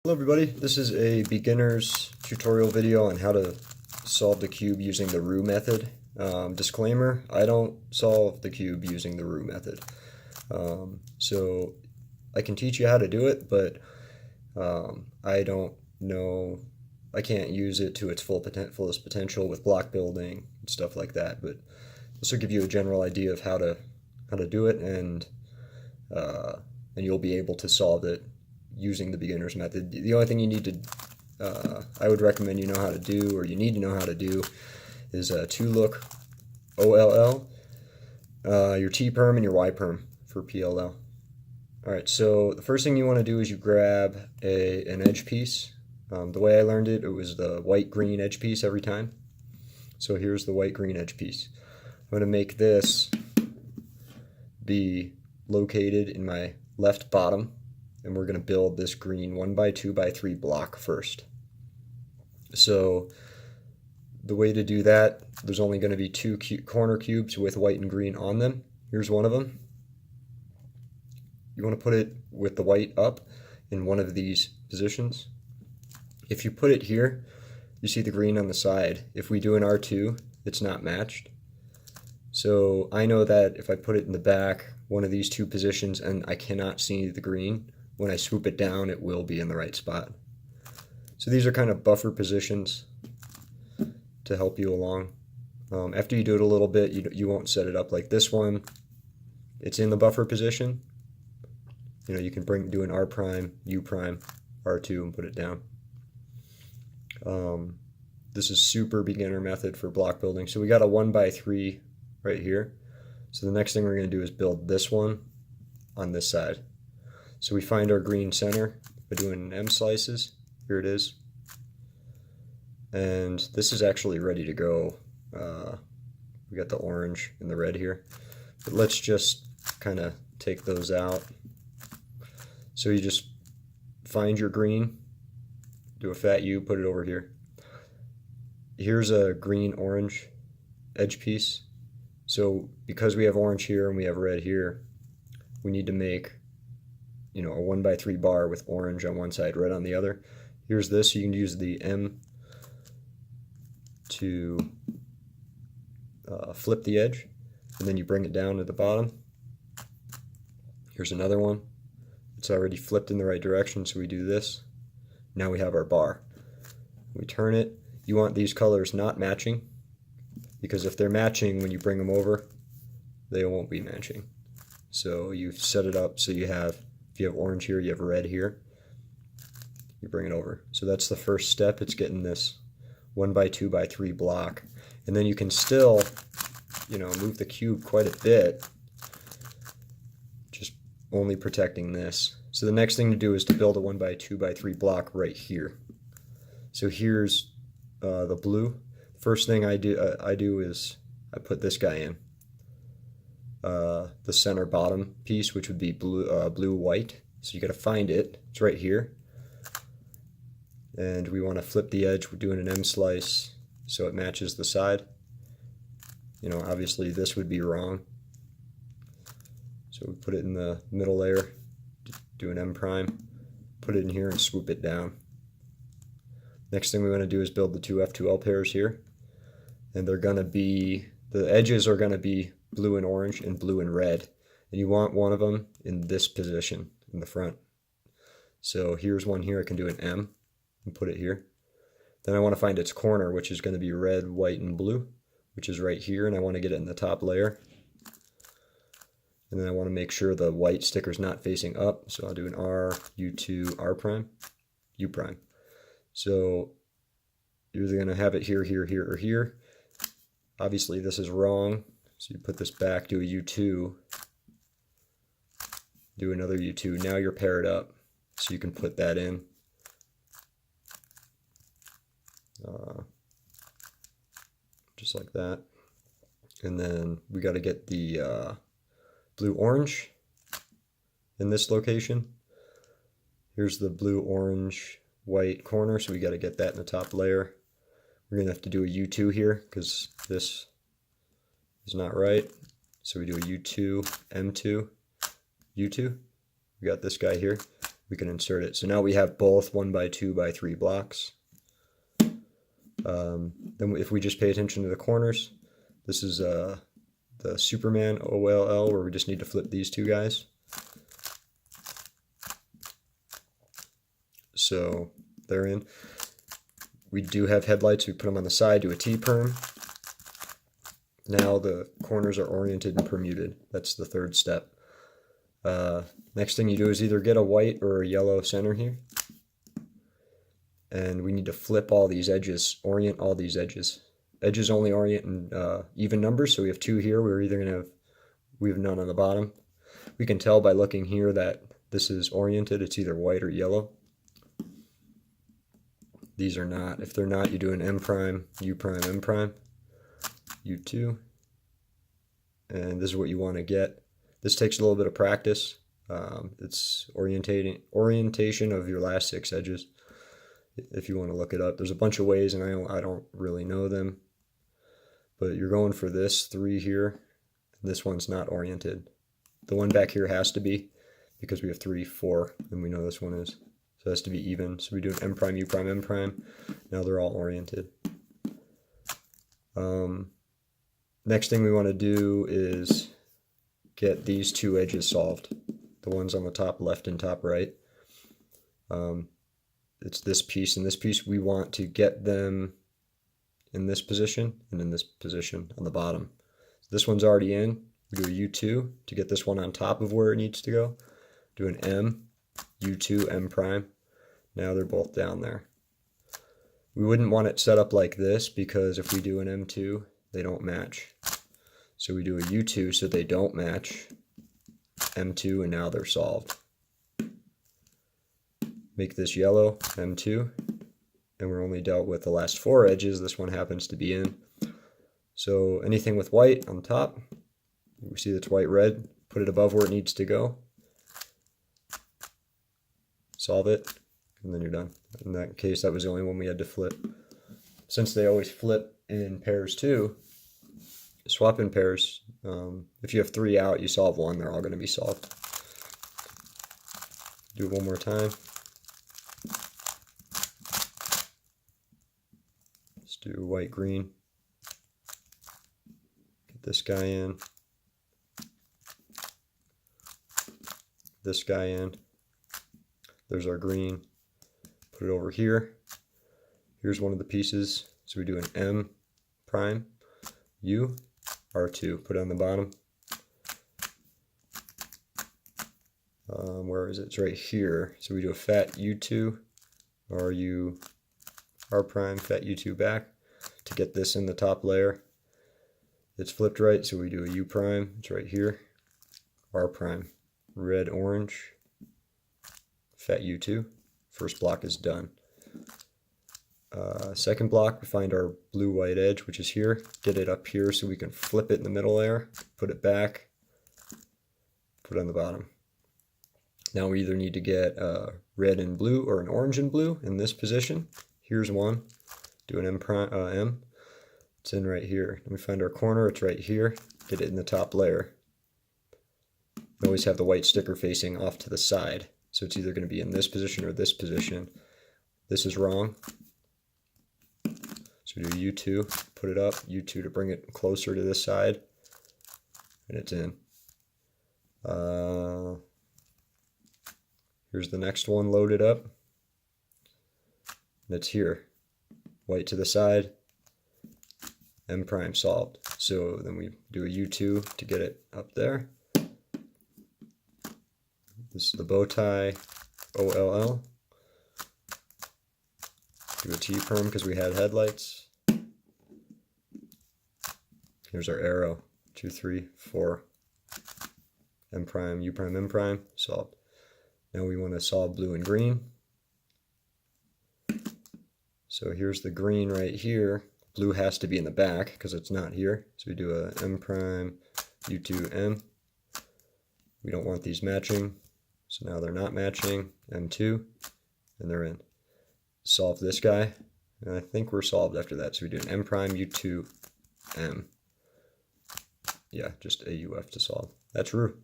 Hello everybody, this is a beginner's tutorial video on how to solve the cube using the roux method. Disclaimer, I don't solve the cube using the roux method. So I can teach you how to do it, but I don't know, I can't use it to its fullest potential with block building and stuff like that, but this will give you a general idea of how to do it, and you'll be able to solve it using the beginner's method. The only thing you need to, I would recommend you know how to do, or you need to know how to do, is to look OLL, your T perm and your Y perm for PLL. Alright, so the first thing you want to do is you grab an edge piece. The way I learned it, it was the white-green edge piece every time. So here's the white-green edge piece. I'm going to make this be located in my left bottom, and we're going to build this green 1x2x3 block first. So the way to do that, there's only going to be two corner cubes with white and green on them. Here's one of them. You want to put it with the white up in one of these positions. If you put it here, you see the green on the side. If we do an R2, it's not matched. So I know that if I put it in the back, one of these two positions, and I cannot see the green, when I swoop it down, it will be in the right spot. So these are kind of buffer positions to help you along. After you do it a little bit, you won't set it up like this one. It's in the buffer position. You know, you can do an R prime, U prime, R2, and put it down. This is super beginner method for block building. So we got a 1x3 right here. So the next thing we're going to do is build this one on this side. So we find our green center by doing M slices. Here it is. And this is actually ready to go. We got the orange and the red here. But let's just kind of take those out. So you just find your green, do a fat U, put it over here. Here's a green-orange edge piece. So because we have orange here and we have red here, we need to make, you know, a 1x3 bar with orange on one side, red on the other. Here's this. You can use the M to flip the edge, and then you bring it down to the bottom. Here's another one. It's already flipped in the right direction, so we do this. Now we have our bar. We turn it. You want these colors not matching, because if they're matching when you bring them over, they won't be matching. So you set it up so you have, if you have orange here, you have red here, you bring it over. So that's the first step. It's getting this 1x2x3 block. And then you can still, you know, move the cube quite a bit, just only protecting this. So the next thing to do is to build a 1x2x3 block right here. So here's the blue. First thing I do is I put this guy in. The center bottom piece, which would be blue white. So you got to find it. It's right here. And we want to flip the edge. We're doing an M slice so it matches the side. You know, obviously this would be wrong. So we put it in the middle layer, do an M prime, put it in here and swoop it down. Next thing we want to do is build the two F2L pairs here. And they're going to be, the edges are going to be blue and orange and blue and red. And you want one of them in this position in the front. So here's one here. I can do an M and put it here. Then I want to find its corner, which is going to be red, white, and blue, which is right here. And I want to get it in the top layer. And then I want to make sure the white sticker is not facing up. So I'll do an R, U2, R prime, U prime. So you're either going to have it here, here, here, or here. Obviously this is wrong, so you put this back, do a U2, do another U2. Now you're paired up, so you can put that in. Just like that. And then we got to get the blue-orange in this location. Here's the blue-orange-white corner, so we got to get that in the top layer. We're going to have to do a U2 here because this is not right. So we do a U2, M2, U2. We got this guy here. we can insert it. So now we have both 1 by 2 by 3 blocks. Then if we just pay attention to the corners, this is the Superman OLL, where we just need to flip these two guys. So they're in. We do have headlights. We put them on the side, do a T-perm. Now the corners are oriented and permuted. That's the third step. Next thing you do is either get a white or a yellow center here. And we need to flip all these edges, orient all these edges. Edges only orient in even numbers, so we have 2 here. We're either going to we have none on the bottom. We can tell by looking here that this is oriented. It's either white or yellow. These are not. If they're not, you do an M prime, U prime, M prime, U2. And this is what you want to get. This takes a little bit of practice. It's orientation of your last 6 edges. If you want to look it up, there's a bunch of ways, and I don't really know them. But you're going for this 3 here. This one's not oriented. The one back here has to be, because we have 3, 4, and we know this one is. So it has to be even. So we do an M prime, U prime, M prime. Now they're all oriented. Next thing we want to do is get these 2 edges solved. The ones on the top left and top right. It's this piece and this piece. We want to get them in this position and in this position on the bottom. So this one's already in. We do a U2 to get this one on top of where it needs to go. Do an M, U2, M prime. Now they're both down there. We wouldn't want it set up like this, because if we do an M2, they don't match. So we do a U2 so they don't match. M2, and now they're solved. Make this yellow, M2, and we're only dealt with the last 4 edges. This one happens to be in. So anything with white on top, we see that's white, red, put it above where it needs to go. Solve it, and then you're done. In that case, that was the only one we had to flip. Since they always flip in pairs too, swap in pairs. If you have 3 out, you solve 1, they're all going to be solved. Do it one more time. Let's do white, green. Get this guy in. This guy in. There's our green. Put it over here. Here's one of the pieces. So we do an M prime, U, R2. Put it on the bottom. Where is it? It's right here. So we do a fat U2, RU, R prime, fat U2 back to get this in the top layer. It's flipped right, so we do a U prime. It's right here. R prime, red, orange, fat U2. First block is done. Second block, we find our blue white edge, which is here. Get it up here so we can flip it in the middle layer. Put it back. Put it on the bottom. Now we either need to get red and blue or an orange and blue in this position. Here's one. Do an M prime, M. It's in right here. Then we find our corner. It's right here. Get it in the top layer. We always have the white sticker facing off to the side. So it's either going to be in this position or this position. This is wrong. So we do U2, put it up, U2 to bring it closer to this side, and it's in. Here's the next one loaded up. And it's here. White to the side, M prime solved. So then we do a U2 to get it up there. This is the bow tie, OLL. Do a T-perm because we had headlights. Here's our arrow, 2, 3, 4. M prime, U prime, M prime, solved. Now we want to solve blue and green. So here's the green right here. Blue has to be in the back because it's not here. So we do a M prime, U2, M. We don't want these matching. So now they're not matching. M2, and they're in. Solve this guy, and I think we're solved after that. So we do an M prime, U2, M. Yeah, just AUF to solve. That's roux.